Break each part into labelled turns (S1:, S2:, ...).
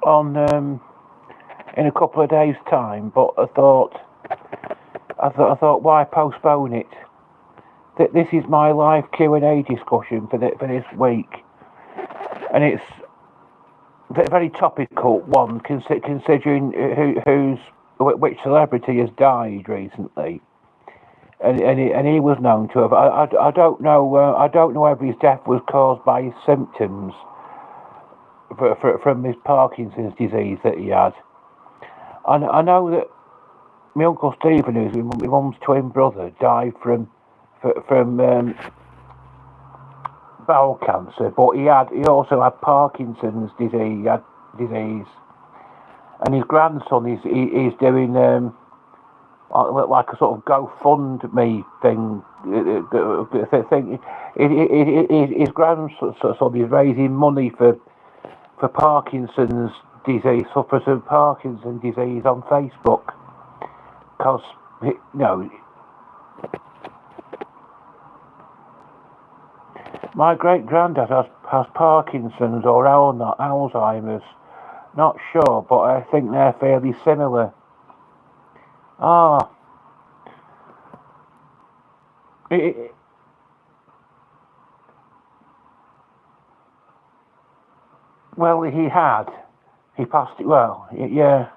S1: on in a couple of days' time, but I thought, why postpone it? This is my live Q&A discussion for this week, and it's a very topical one, considering which celebrity has died recently, and he was known to have. I don't know whether his death was caused by his symptoms from his Parkinson's disease that he had. I know that my Uncle Stephen, who's my mum's twin brother, died from bowel cancer, but he also had Parkinson's disease. And his grandson is doing like a sort of GoFundMe thing. His grandson is raising money for Parkinson's disease, sufferers of Parkinson's disease on Facebook, because my great granddad has Parkinson's or Alzheimer's. Not sure, but I think they're fairly similar. Well, he passed it. Well, yeah.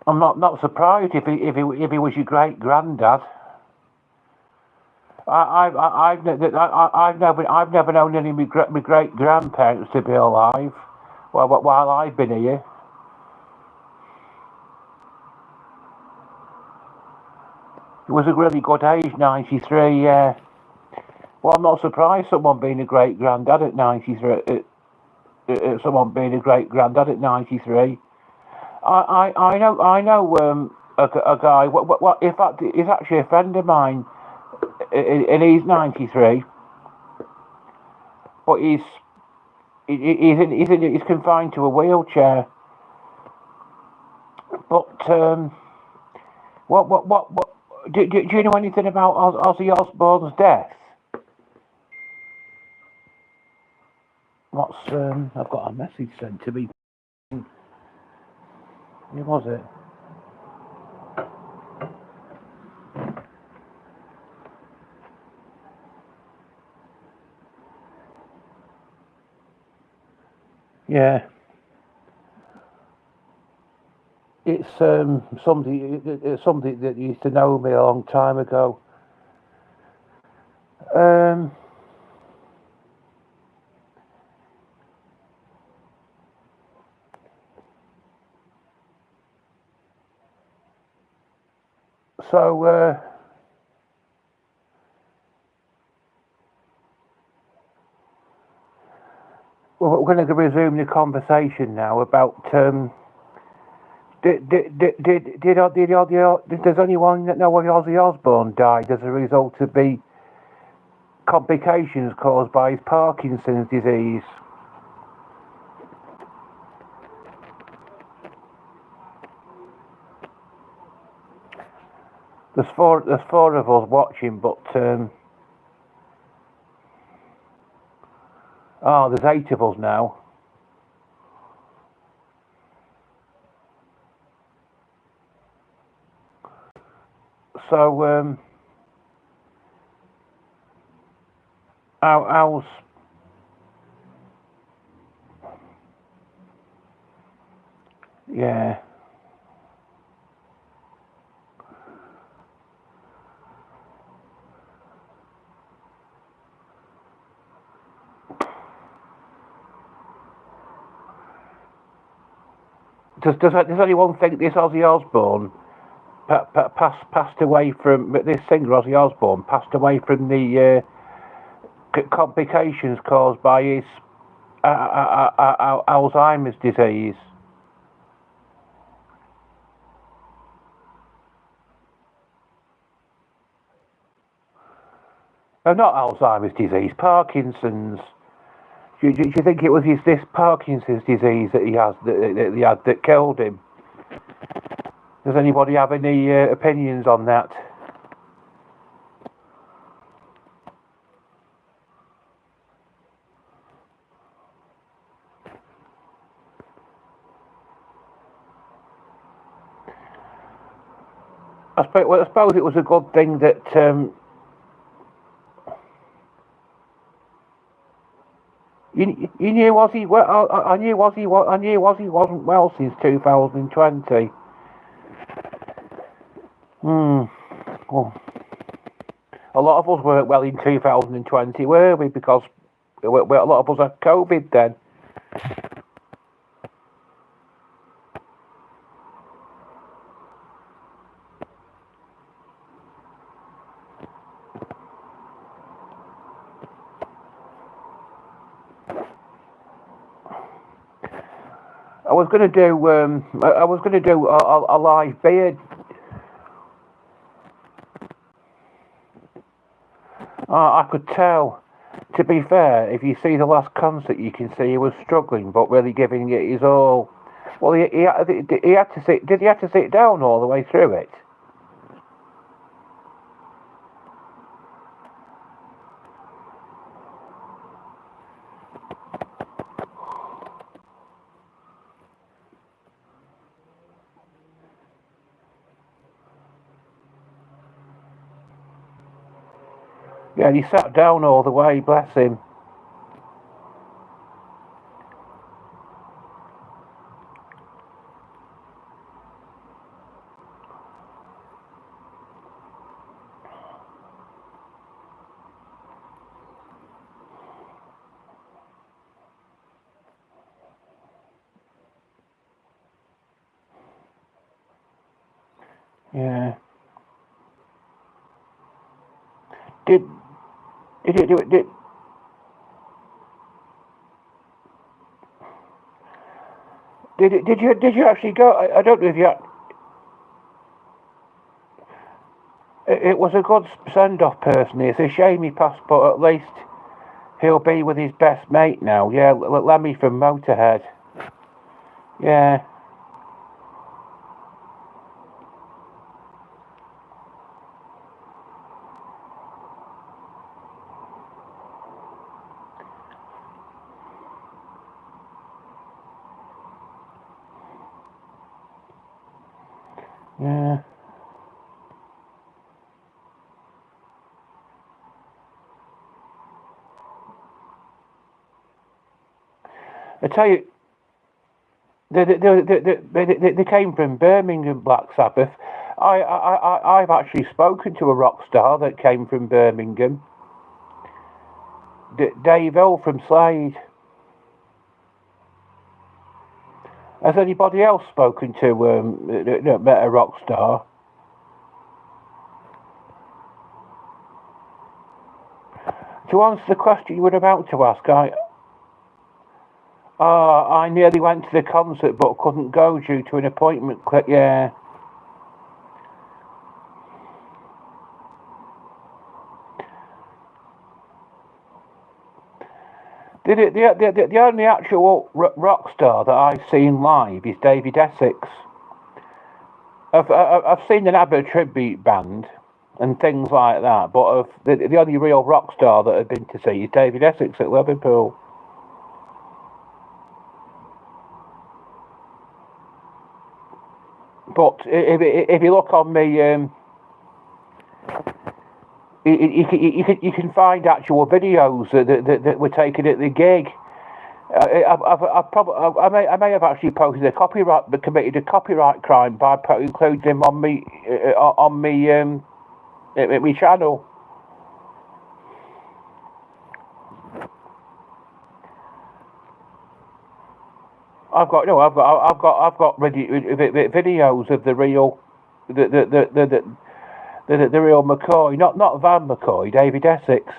S1: I'm not surprised if he was your great granddad. I've never known any of my great grandparents to be alive while I've been here. It was a really good age, 93. Yeah. Well, I'm not surprised someone being a great granddad at 93. Someone being a great granddad at 93. I know a guy. What? In fact, he's actually a friend of mine, and he's 93. But he's confined to a wheelchair. But what? Do you know anything about Ozzy Osbourne's death? I've got a message sent to me. Who was it? Yeah. It's somebody that used to know me a long time ago. So we're going to resume the conversation now about does anyone know why Ozzy Osbourne died as a result of the complications caused by his Parkinson's disease? There's four of us watching, but there's 8 of us now. So how's yeah. Does anyone think this Ozzy Osbourne passed away from this singer Ozzy Osbourne passed away from the complications caused by his Alzheimer's disease? No, not Alzheimer's disease, Parkinson's. Do you think it was this Parkinson's disease that he had that killed him? Does anybody have any opinions on that? I suppose it was a good thing that you knew Ozzy. Well, I knew Ozzy. I knew Ozzy wasn't well since 2020. Well, a lot of us weren't well in 2020, were we? Because a lot of us had COVID then. I was going to do. I was going to do a live beard. I could tell. To be fair, if you see the last concert, you can see he was struggling, but really giving it his all. Well, he had to sit. Did he have to sit down all the way through it? Yeah, and he sat down all the way. Bless him. Yeah. Did did you do it? Did you actually go? I don't know if you. It was a good send-off, personally. It's a shame he passed, but at least he'll be with his best mate now. Yeah, Lemmy from Motorhead. Yeah, yeah. I tell you, they came from Birmingham, Black Sabbath. I've actually spoken to a rock star that came from Birmingham. Dave Hill from Slade. Has anybody else spoken to met a rock star? To answer the question you were about to ask, I nearly went to the concert but couldn't go due to an appointment. Yeah. The only actual rock star that I've seen live is David Essex. I've seen an ABBA tribute band and things like that, but the only real rock star that I've been to see is David Essex at Liverpool. But if you look on me, you can find actual videos that were taken at the gig. I may have actually posted committed a copyright crime by including them on me my channel. I've got videos of the real the real McCoy, not Van McCoy, David Essex.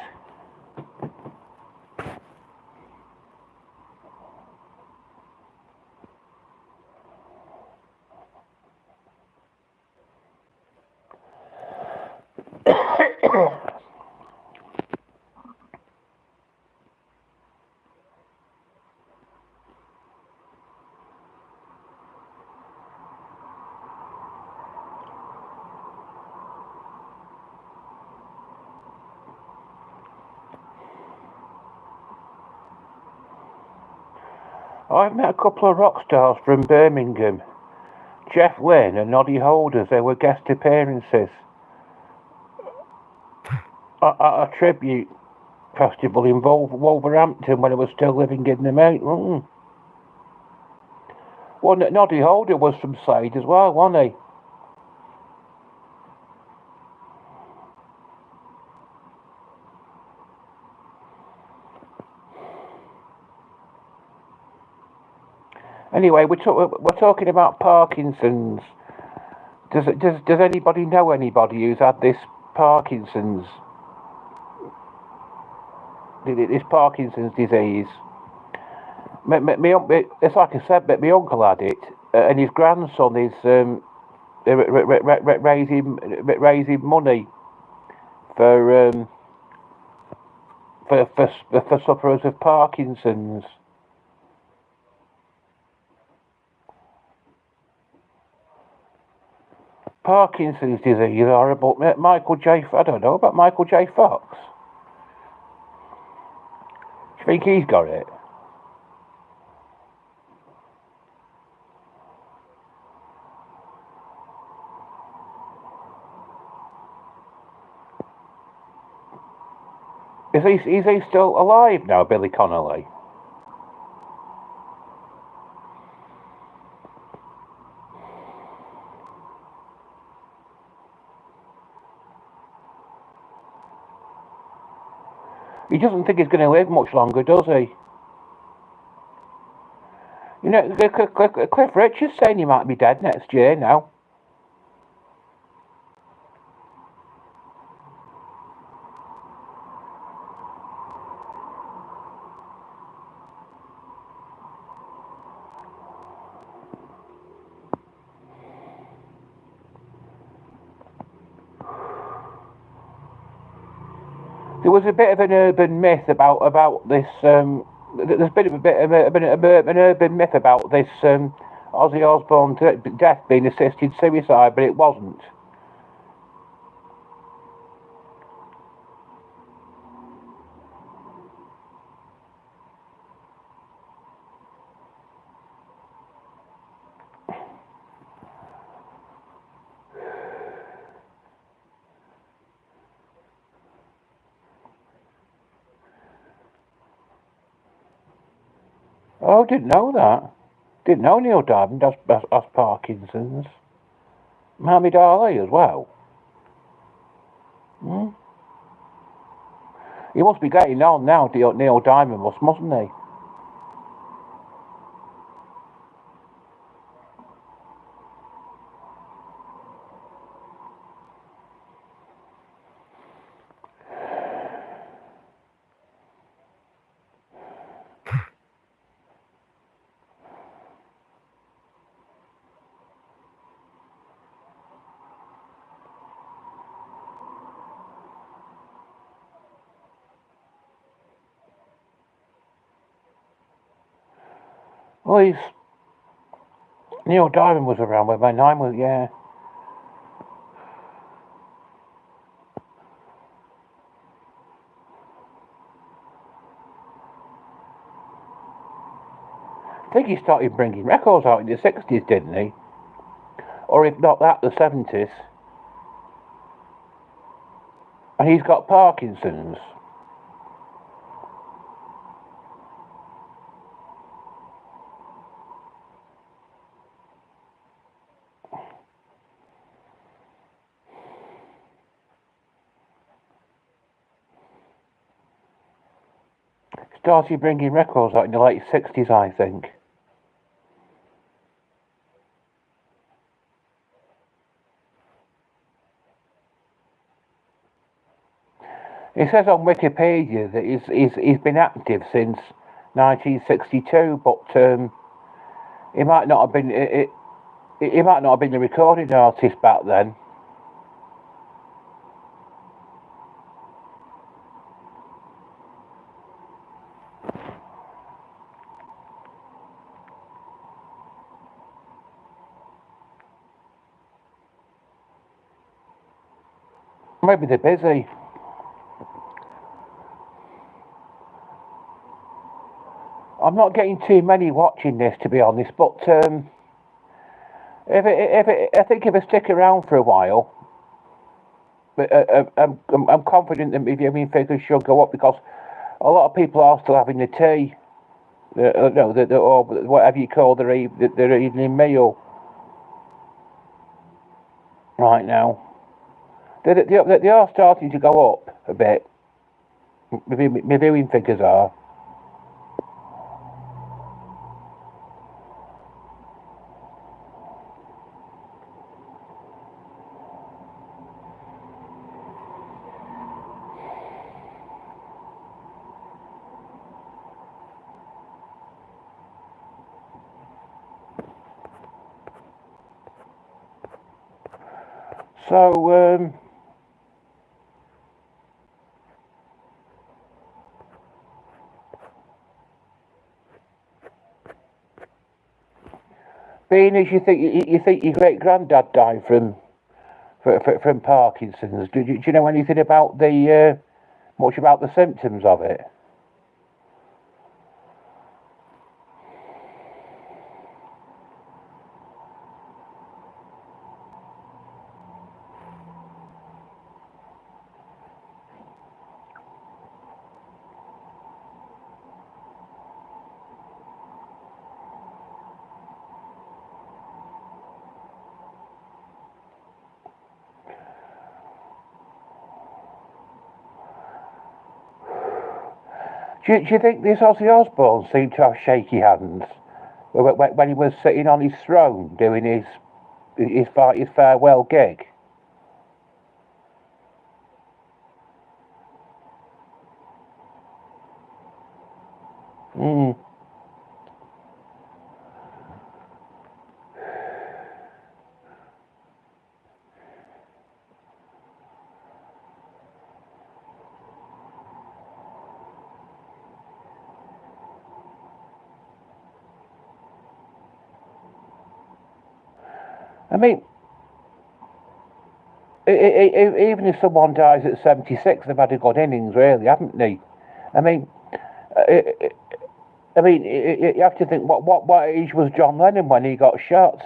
S1: I've met a couple of rock stars from Birmingham. Jeff Lynne and Noddy Holders, they were guest appearances at a tribute festival in Wolverhampton when I was still living in the mate. Well, Noddy Holder was from Slade as well, wasn't he? Anyway, we're talking about Parkinson's. Does anybody know anybody who's had this Parkinson's? This Parkinson's disease. It's like I said, but my uncle had it, and his grandson is raising money for sufferers of Parkinson's. Parkinson's disease is horrible. I don't know about Michael J. Fox. Do you think he's got it? Is he still alive now, Billy Connolly? He doesn't think he's going to live much longer, does he? You know, Cliff Richard's saying he might be dead next year now. There was a bit of an urban myth about this. There's been a bit of an urban myth about this Ozzy Osbourne death being assisted suicide, but it wasn't. Oh, didn't know that. Didn't know Neil Diamond has Parkinson's. Muhammad Ali as well. Hmm? He must be getting on now, Neil Diamond mustn't he? Well, Neil Diamond was around when my name was, yeah. I think he started bringing records out in the 60s, didn't he? Or if not that, the 70s. And he's got Parkinson's. Started bringing records out in the late 60s, I think. It says on Wikipedia that he's been active since 1962, but he might not have been he might not have been a recording artist back then. Maybe they're busy. I'm not getting too many watching this, to be honest, but I think if I stick around for a while, I'm confident that my viewing figures should go up because a lot of people are still having the tea, no, or whatever you call their evening meal right now. They are starting to go up a bit. My viewing figures are. So, being as you think your great granddad died from Parkinson's, do you know anything about the much about the symptoms of it? Do you think this Ozzy Osbourne seemed to have shaky hands when he was sitting on his throne doing his farewell gig? Mm. I mean, even if someone dies at 76, they've had a good innings, really, haven't they? I mean, you have to think what age was John Lennon when he got shot?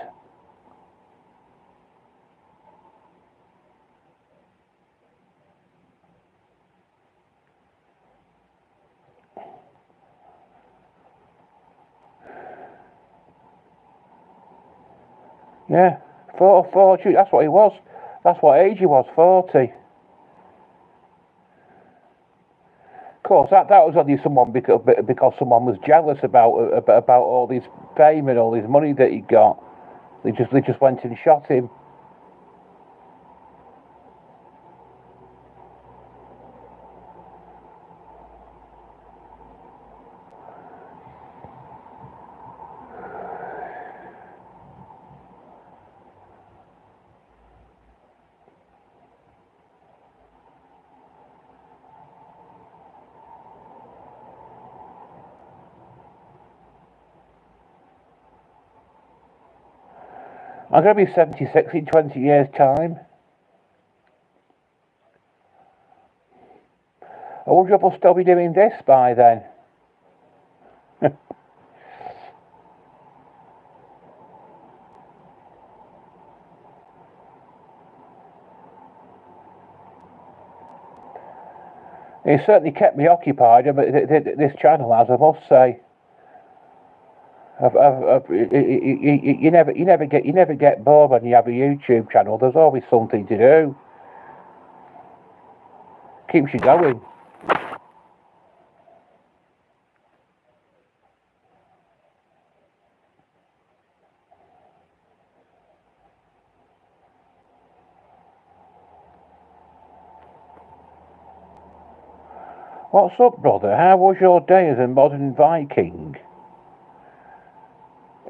S1: Yeah, 40. That's what he was. That's what age he was, 40. Of course, that was only someone because someone was jealous about all this fame and all this money that he got. They just went and shot him. I'm going to be 76 in 20 years' time. I wonder if I'll still be doing this by then. It certainly kept me occupied. This channel has, I must say. You never get bored when you have a YouTube channel. There's always something to do. Keeps you going. What's up, brother? How was your day as a modern Viking?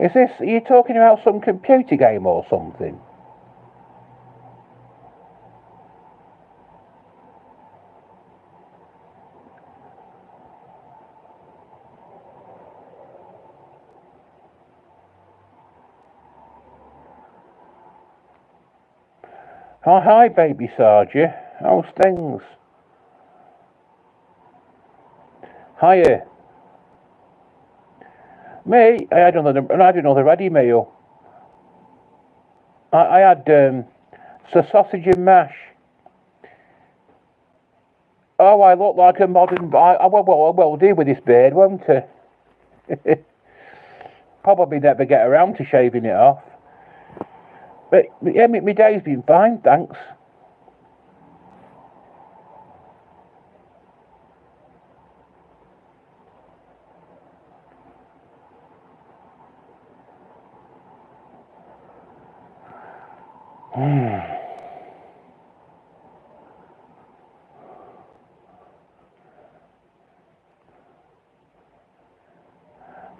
S1: Are you talking about some computer game or something? Oh, hi, baby Sarge. How's things? Hiya. Me? I had another ready meal. I had sausage and mash. Oh, I look like a modern. I will deal with this beard, won't I? Probably never get around to shaving it off. But yeah, my day's been fine, thanks.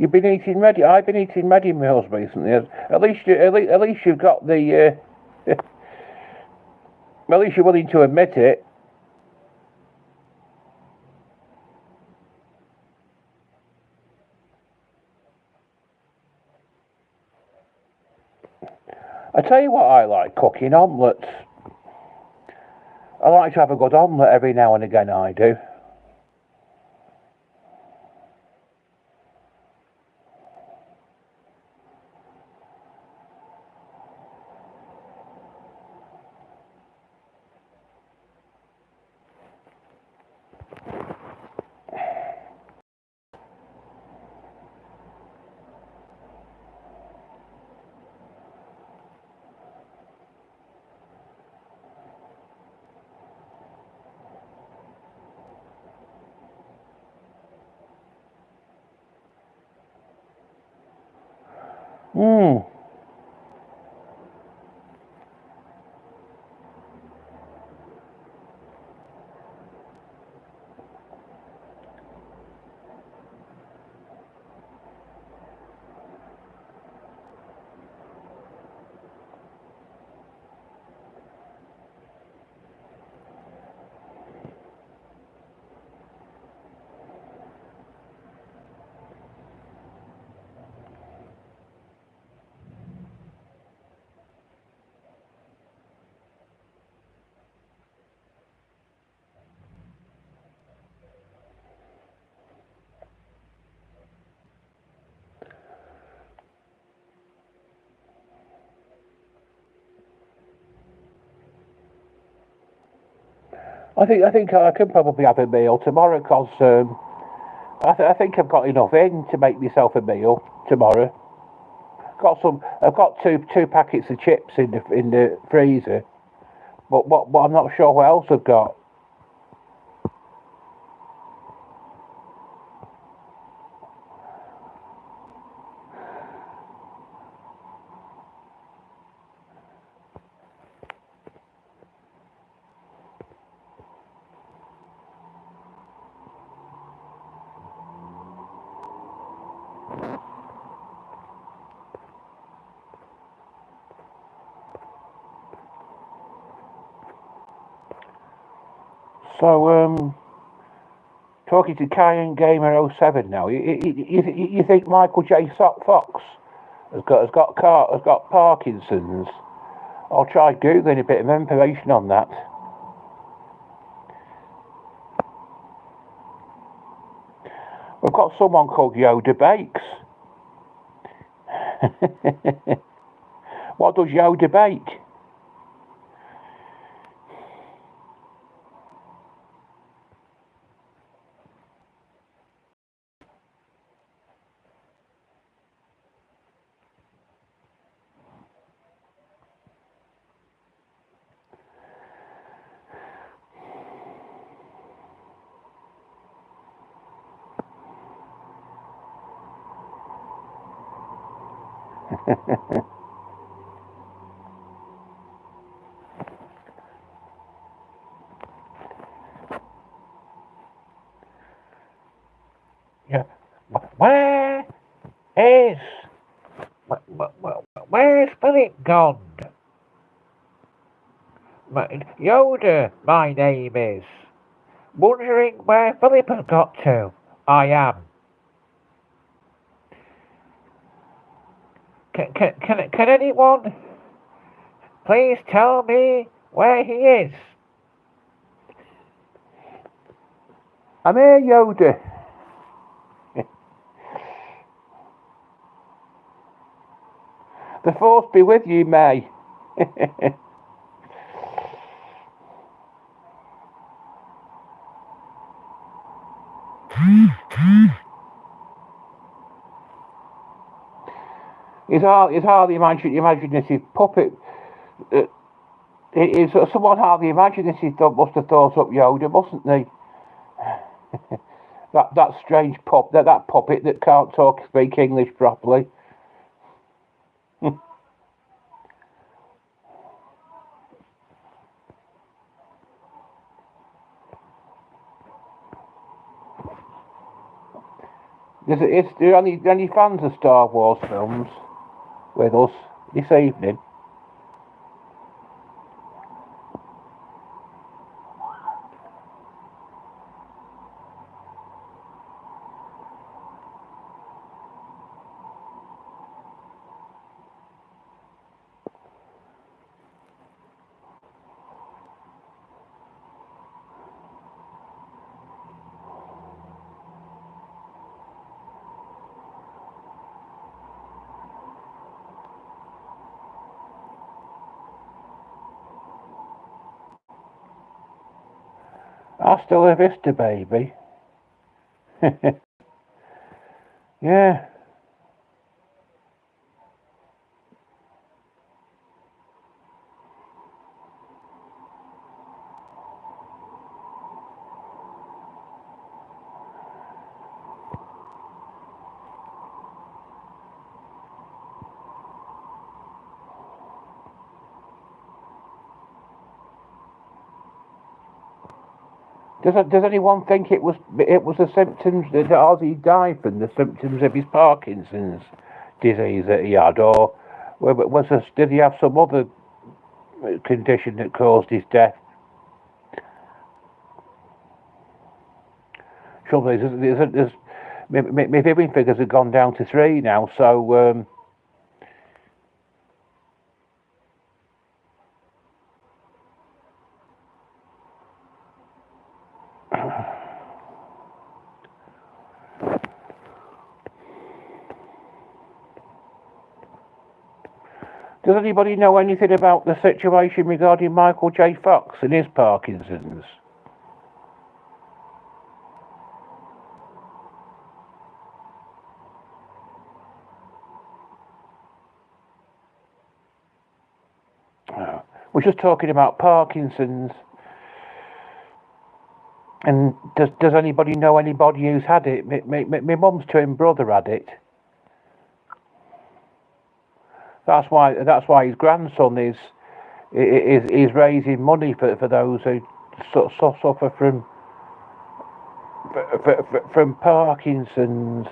S1: You've been eating ready. I've been eating ready meals recently. At least you've got the. At least you're willing to admit it. I tell you what, I like cooking omelettes. I like to have a good omelette every now and again. I do. Hmm. I think I can probably have a meal tomorrow because I think I've got enough in to make myself a meal tomorrow. Got some. I've got two packets of chips in the freezer, but I'm not sure what else I've got. So talking to Kyan Gamer '07 now. You think Michael J. Fox has got Parkinson's? I'll try googling a bit of information on that. We've got someone called Yoda Bakes. What does Yoda bake? Yeah. Where is where's Philip gone? Yoda, my name is. Wondering where Philip has got to. I am. Can anyone please tell me where he is? I'm here, Yoda. The force be with you, May. It's hardly imaginative puppet. It's someone hardly imaginative must have thought up Yoda, mustn't they? That strange that puppet that can't speak English properly. Is there any fans of Star Wars films with us this evening? Hasta la vista, baby. Yeah. Does anyone think it was the symptoms that Ozzy died from, the symptoms of his Parkinson's disease that he had, or did he have some other condition that caused his death? Trouble is, my viewing figures have gone down to 3 now, so does anybody know anything about the situation regarding Michael J. Fox and his Parkinson's? We're just talking about Parkinson's. And does anybody know anybody who's had it? My mum's twin brother had it. That's why his grandson is raising money for those who suffer from Parkinson's.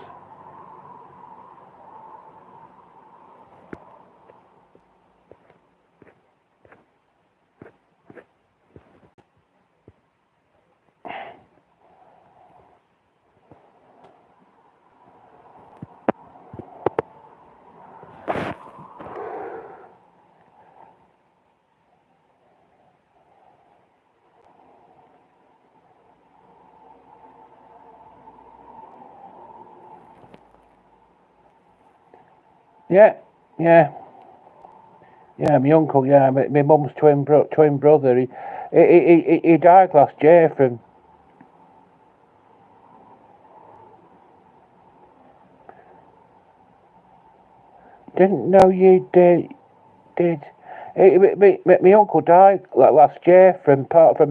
S1: Yeah. My uncle. Yeah, my mum's twin brother. He died last year from. Didn't know you did. My uncle died last year from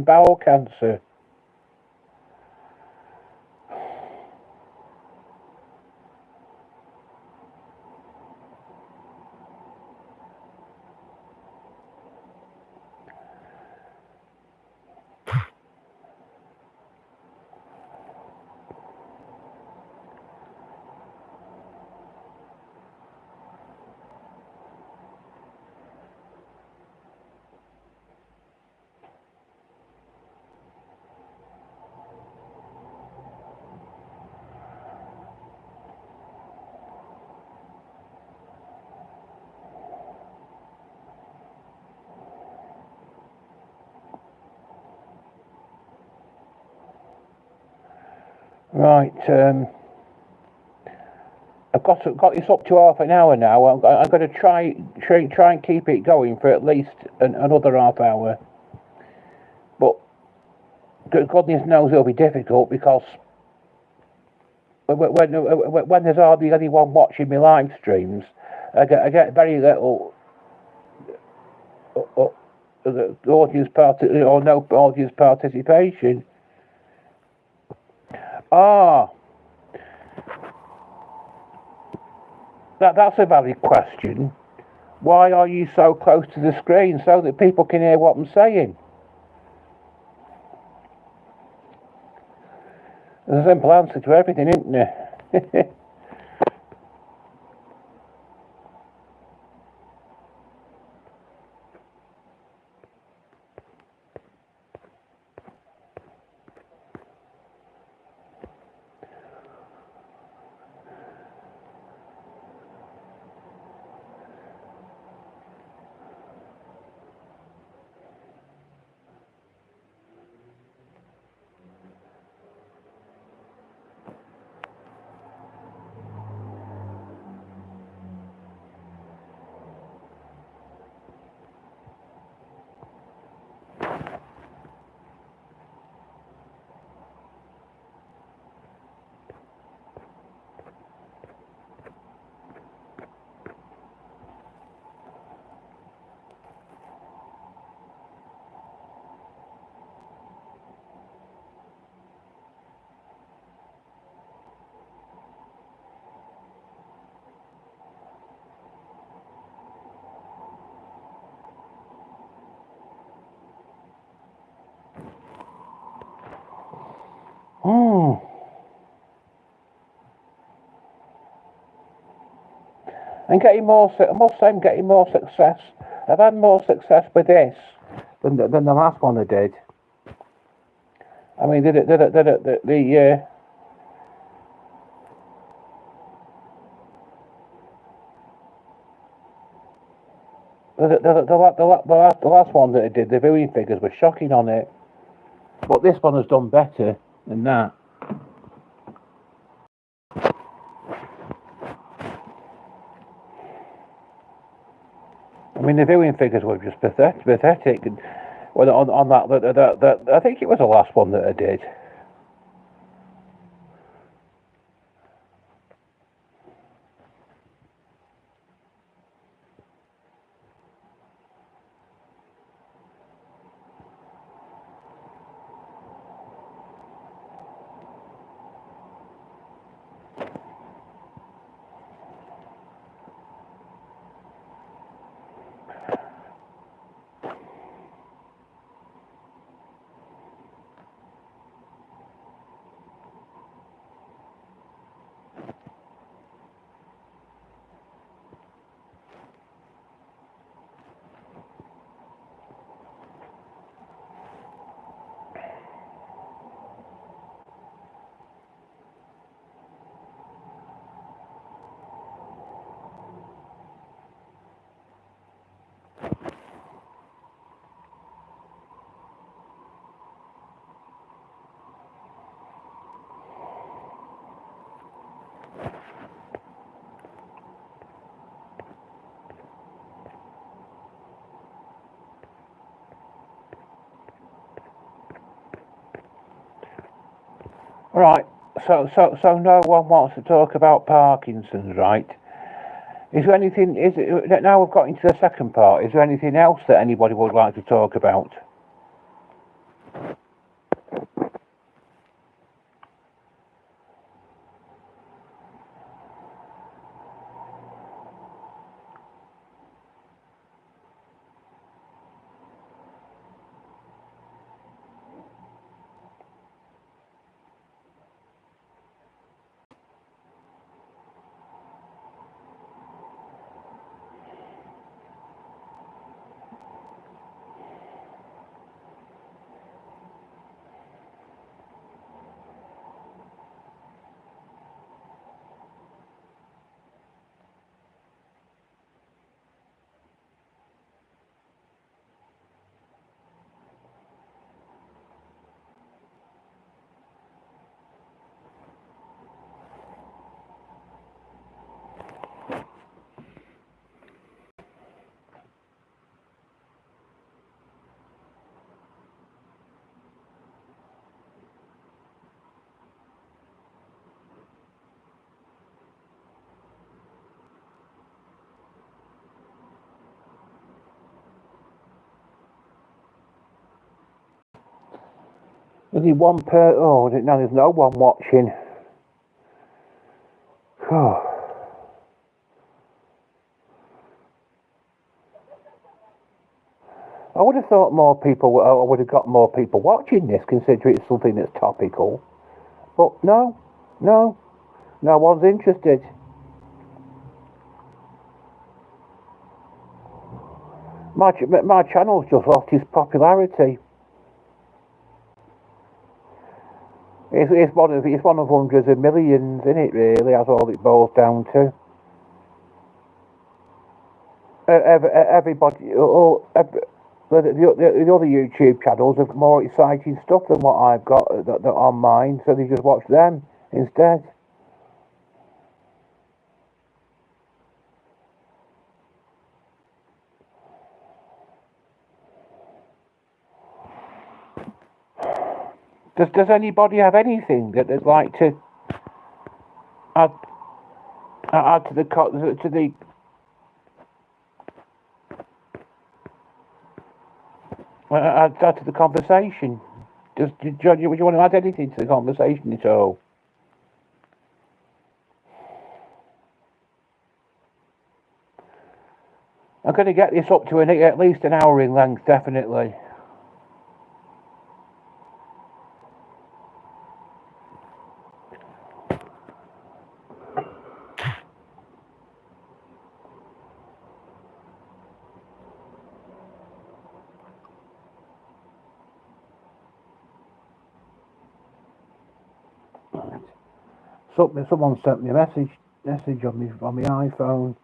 S1: bowel cancer. Right. got this up to half an hour now. I'm going to try and keep it going for at least another half hour. But goodness knows it'll be difficult because when there's hardly anyone watching my live streams, I get very little audience or no audience participation. That's a valid question. Why are you so close to the screen so that people can hear what I'm saying? There's a simple answer to everything, isn't there? And I must say I'm getting more success. I've had more success with this than the last one I did. I mean, the last one that I did, the viewing figures were shocking on it. But this one has done better than that. I mean, the viewing figures were just pathetic. And on that, I think it was the last one that I did. Right, so no one wants to talk about Parkinson's, right? Is there anything, now we've got into the second part, is there anything else that anybody would like to talk about? only one oh, now there's no one watching. I would have thought more people, I would have got more people watching this, considering it's something that's topical. But no one's interested. My channel's just lost its popularity. It's one of hundreds of millions, isn't it? Really, that's all it boils down to. Everybody, the other YouTube channels have more exciting stuff than what I've got on mine, so they just watch them instead. Does anybody have anything that they'd like to add to the add to the conversation? John, you want to add anything to the conversation at all? I'm going to get this up to at least an hour in length, definitely. Someone sent me a message on my iPhone.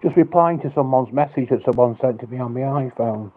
S1: Just replying to someone's message that someone sent to me on my iPhone.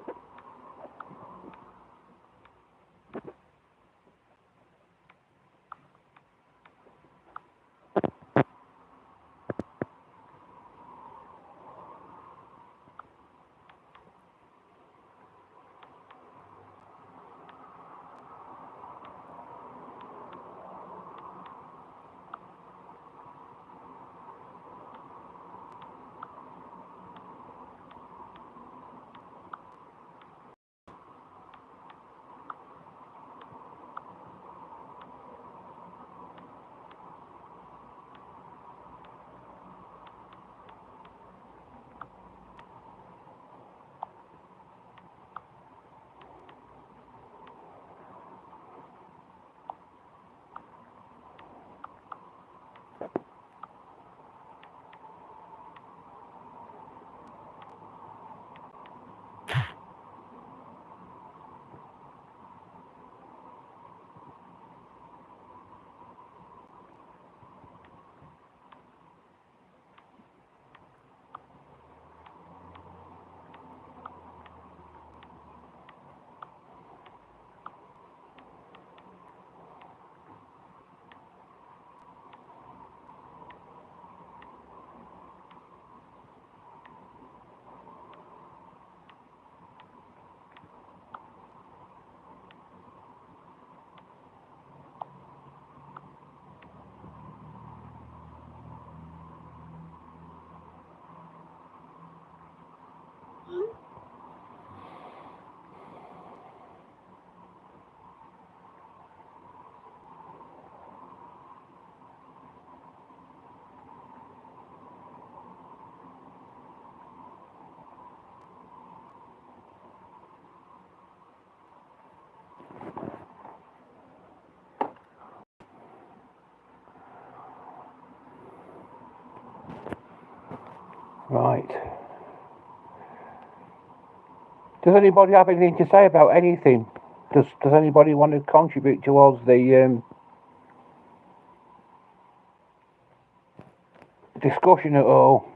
S1: Right. Does anybody have anything to say about anything? Does anybody want to contribute towards the discussion at all?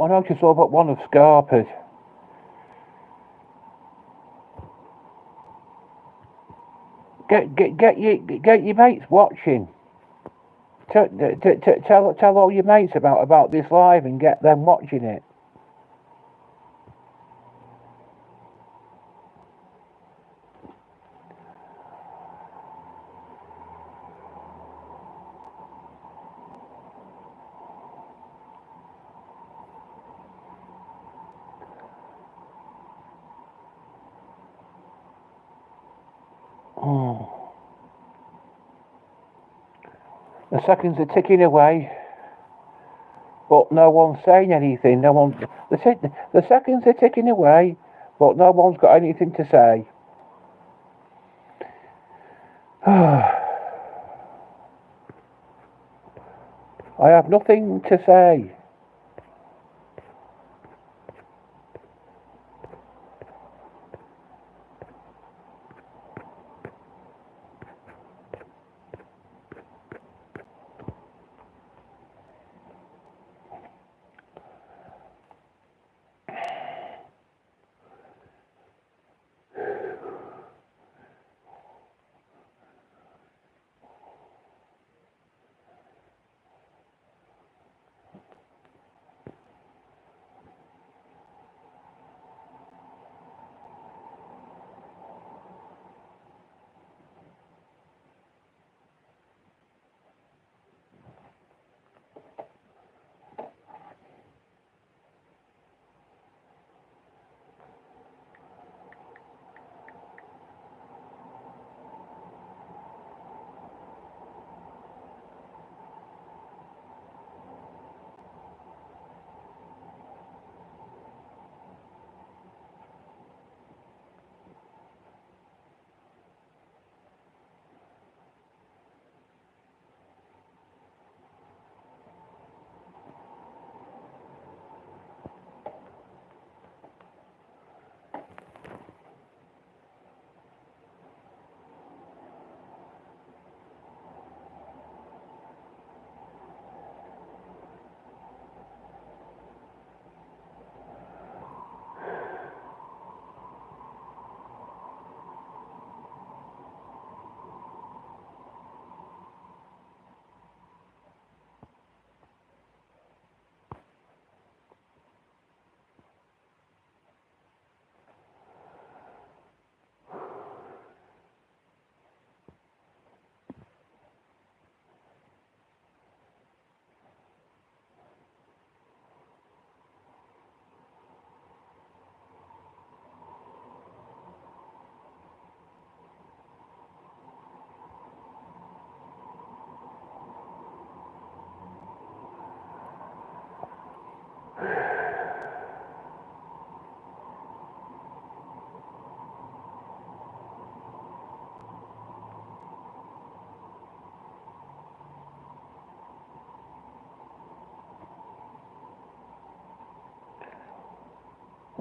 S1: I noticed all but one of Scarpa's. Get your mates watching. Tell all your mates about this live and get them watching it. The seconds are ticking away, but no one's saying anything. The seconds are ticking away, but no one's got anything to say. I have nothing to say.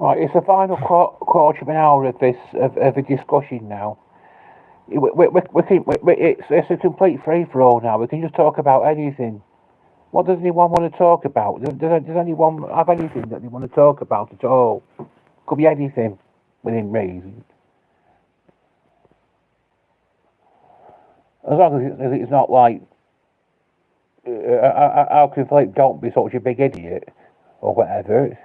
S1: Right, it's the final quarter of an hour of this of a discussion now. It's a complete free for all now. We can just talk about anything. What does anyone want to talk about? Does anyone have anything that they want to talk about at all? Could be anything within reason, as long as it's not like how can Philip don't be such a big idiot or whatever.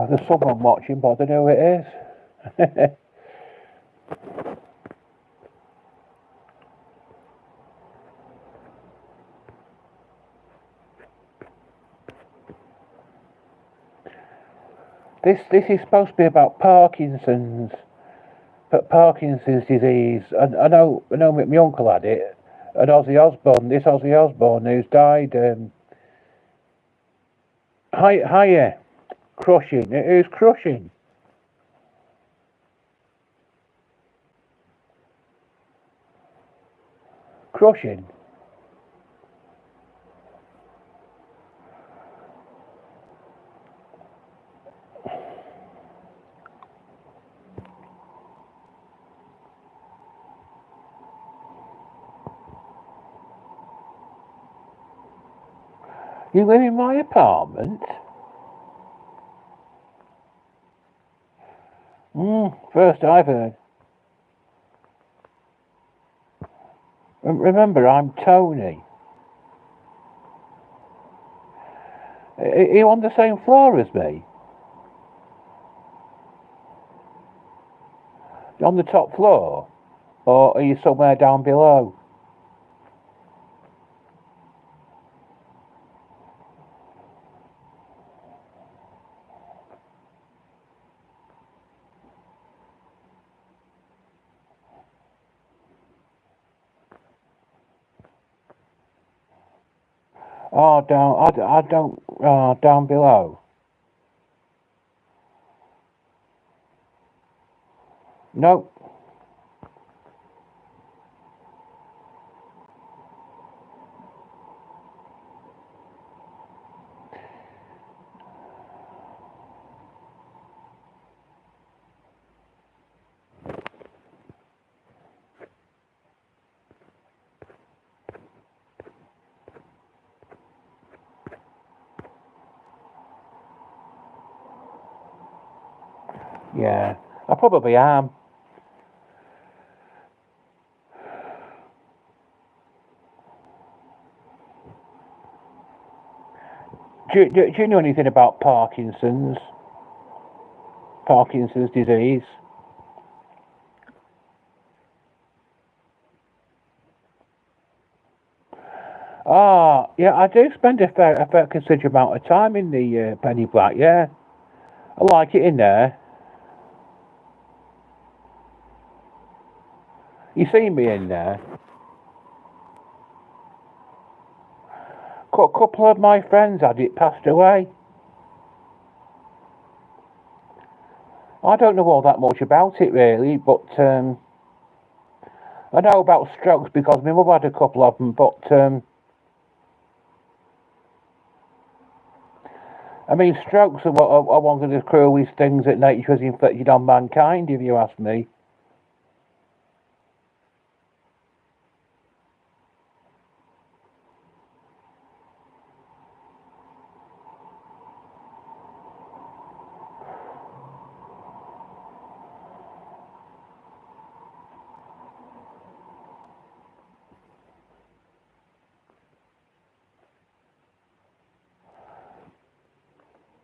S1: There's someone watching, but I don't know who it is. This is supposed to be about Parkinson's disease. I know my uncle had it, and Ozzy Osbourne, who's died. Higher, crushing. It is crushing, crushing. You live in my apartment? First I've heard. Remember, I'm Tony. Are you on the same floor as me? On the top floor? Or are you somewhere down below? Oh, I don't, down below. Nope. Yeah, I probably am. Do you know anything about Parkinson's disease? Ah, yeah, I do spend a fair considerable amount of time in the Penny Black. Yeah, I like it in there. You see me in there. A couple of my friends had it, passed away. I don't know all that much about it really, but I know about strokes because my mother had a couple of them. But I mean, strokes are one of the cruelest things that nature has inflicted on mankind, if you ask me.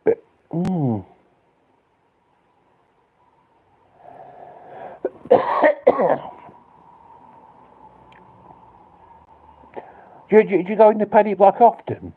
S1: But, mm. Do you go in the Penny Black often?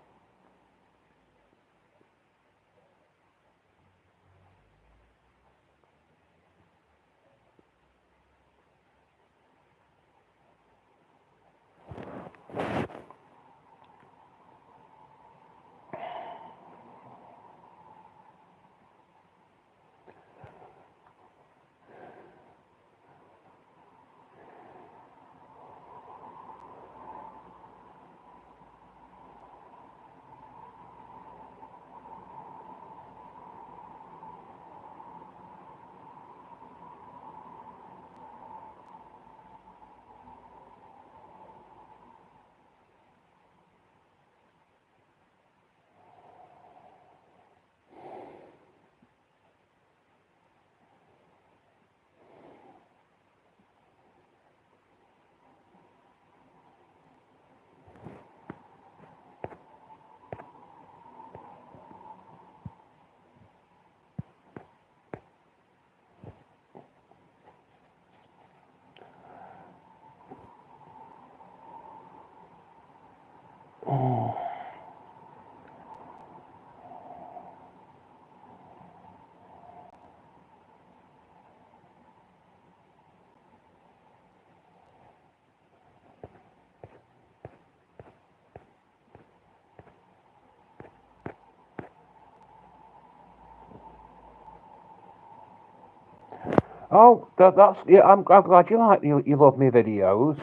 S1: Oh, that's yeah. I'm glad you love me videos.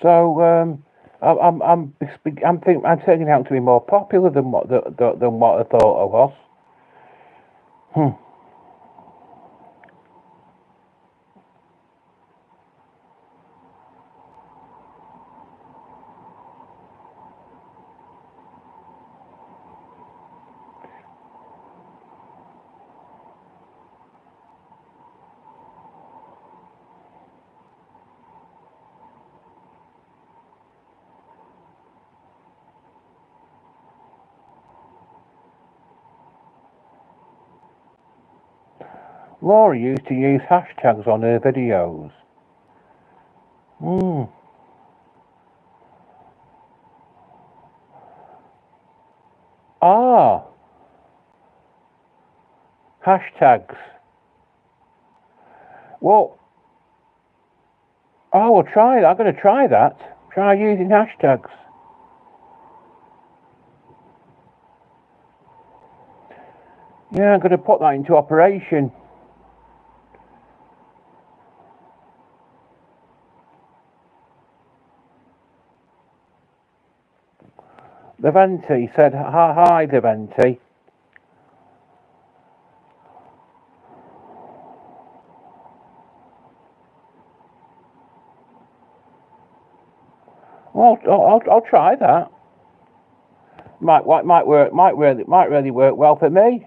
S1: So I'm turning out to be more popular than what I thought I was. Hmm. Laura used to use hashtags on her videos. Hmm. Ah, hashtags. Well, I will try. I'm going to try that. Try using hashtags. Yeah, I'm going to put that into operation. The Venti said, hi, the Venti. Well, I'll try that. Might work. Might really work well for me.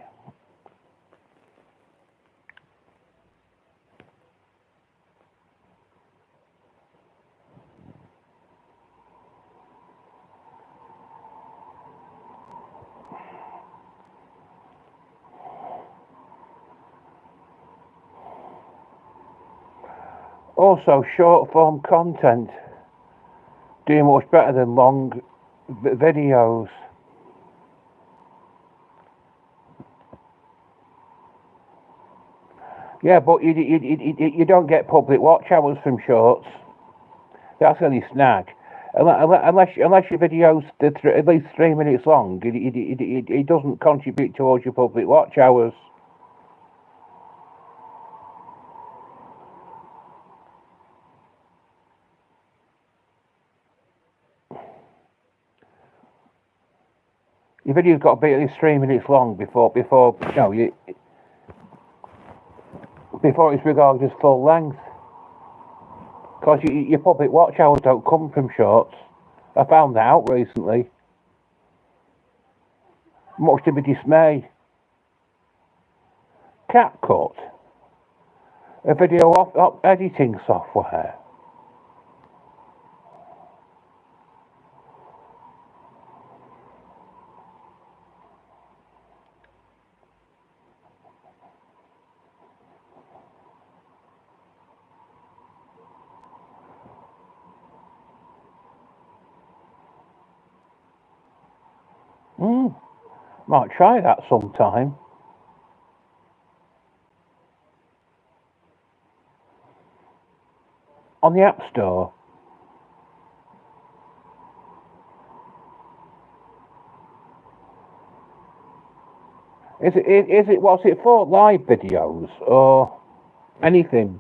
S1: Also, short form content doing much better than long videos. Yeah, but you don't get public watch hours from shorts. That's the only snag. Unless your video's at least 3 minutes long, it doesn't contribute towards your public watch hours. Your video's got to be at least 3 minutes long before before it's regarded as full length. Because your public watch hours don't come from shorts. I found that out recently. Much to my dismay. CapCut, a video editing software. Might try that sometime. On the App Store. Is it what's it for? Live videos or anything?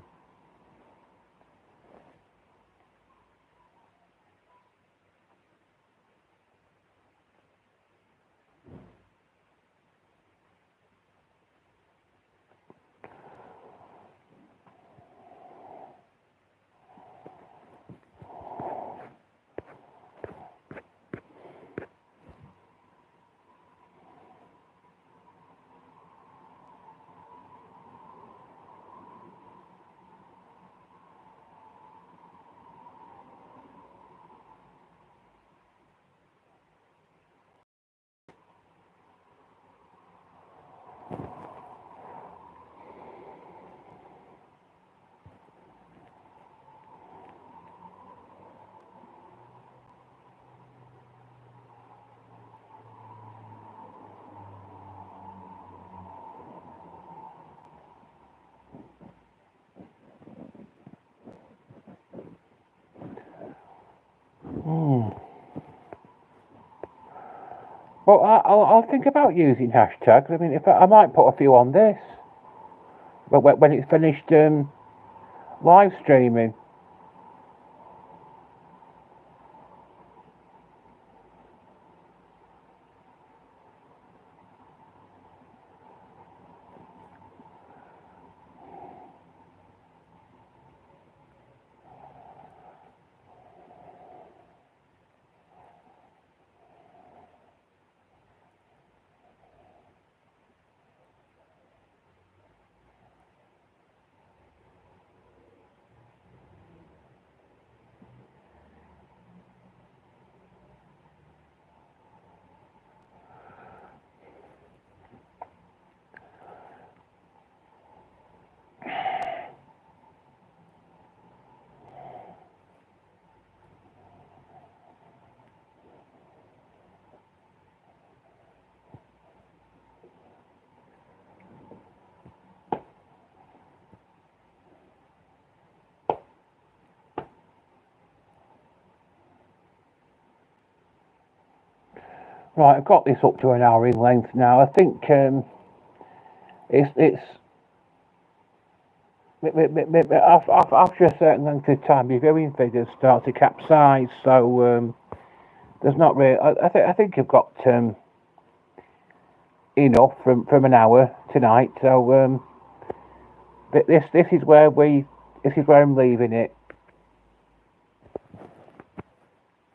S1: Well, I'll think about using hashtags. I mean, if I might put a few on this, but when it's finished live streaming. Right, I've got this up to an hour in length now. I think it's after a certain length of time, your viewing figures start to capsize. So there's not really. I think I've got enough from an hour tonight. So this is where I'm leaving it.